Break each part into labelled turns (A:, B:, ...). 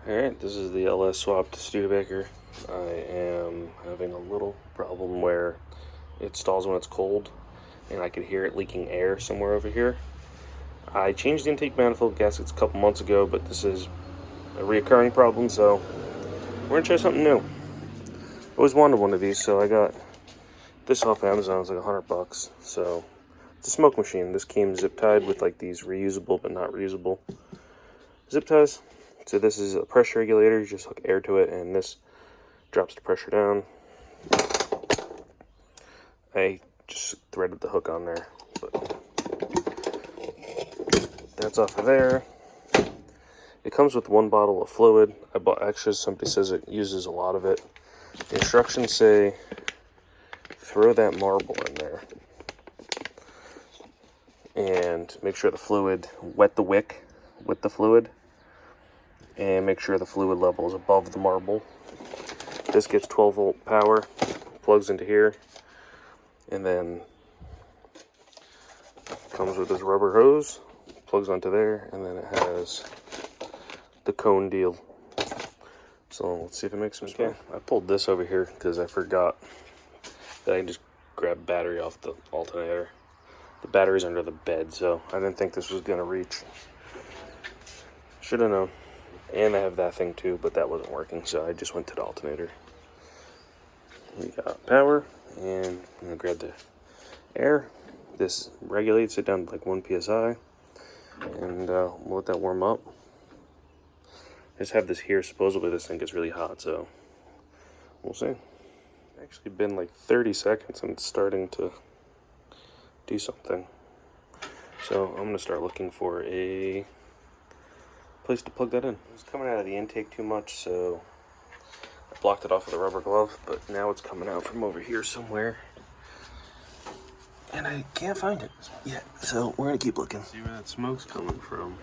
A: Alright, this is the LS swapped Studebaker. I am having a little problem where it stalls when it's cold, and I could hear it leaking air somewhere over here. I changed the intake manifold gaskets a couple months ago, but this is a reoccurring problem, so we're gonna try something new. I always wanted one of these, so I got this off Amazon. It's like $100. So it's a smoke machine. This came zip tied with like these reusable but not reusable zip ties. So this is a pressure regulator. You just hook air to it, and this drops the pressure down. I just threaded the hook on there, but that's off of there. It comes with 1 bottle of fluid. I bought extras. Somebody says it uses a lot of it. The instructions say throw that marble in there and make sure the fluid, wet the wick with the fluid, and make sure the fluid level is above the marble. This gets 12-volt power, plugs into here, and then comes with this rubber hose, plugs onto there, and then it has the cone deal. So let's see if it makes some sense. I pulled this over here because I forgot that I can just grab battery off the alternator. The battery's under the bed, so I didn't think this was gonna reach. Should have known. And I have that thing too, but that wasn't working, so I just went to the alternator. We got power, and I'm gonna grab the air. This regulates it down to like 1 psi, and we'll let that warm up. I just have this here. Supposedly this thing gets really hot, so we'll see. It's actually been like 30 seconds and it's starting to do something. So I'm gonna start looking for a place to plug that in. It was coming out of the intake too much, so I blocked it off with a rubber glove, but now it's coming out from over here somewhere, and I can't find it yet, so we're gonna keep looking. See where that smoke's coming from.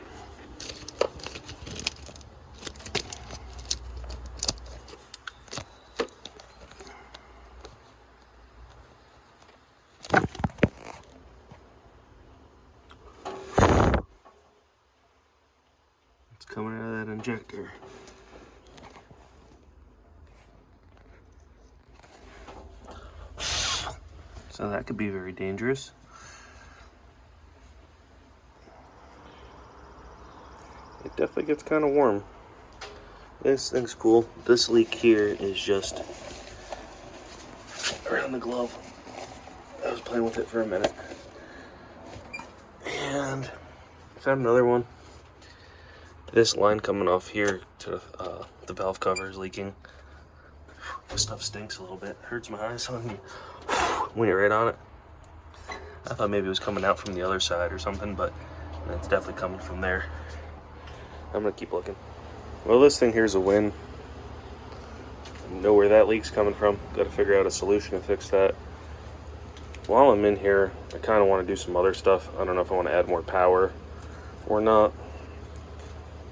A: It's coming out of that injector. So that could be very dangerous. It definitely gets kind of warm. This thing's cool. This leak here is just around the glove. I was playing with it for a minute. And I found another one. This line coming off here to the valve cover is leaking. This stuff stinks a little bit. Hurts my eyes when you're right on it. I thought maybe it was coming out from the other side or something, but it's definitely coming from there. I'm gonna keep looking. Well, this thing here's a win. I know where that leak's coming from. Got to figure out a solution to fix that. While I'm in here, I kind of want to do some other stuff. I don't know if I want to add more power or not.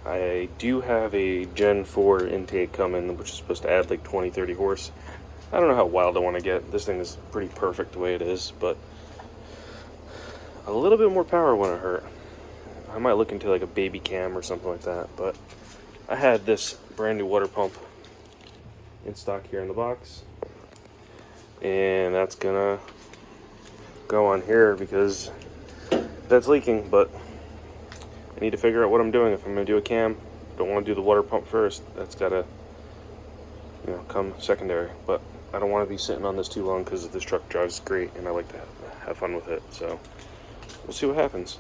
A: I do have a Gen 4 intake coming, which is supposed to add like 20-30 horse. I don't know how wild I want to get. This thing is pretty perfect the way it is, but a little bit more power wouldn't hurt. I might look into like a baby cam or something like that, but I had this brand new water pump in stock here in the box, and that's gonna go on here because that's leaking, but I need to figure out what I'm doing. If I'm gonna do a cam, don't want to do the water pump first. That's gotta, come secondary. But I don't want to be sitting on this too long because this truck drives great and I like to have fun with it. So we'll see what happens.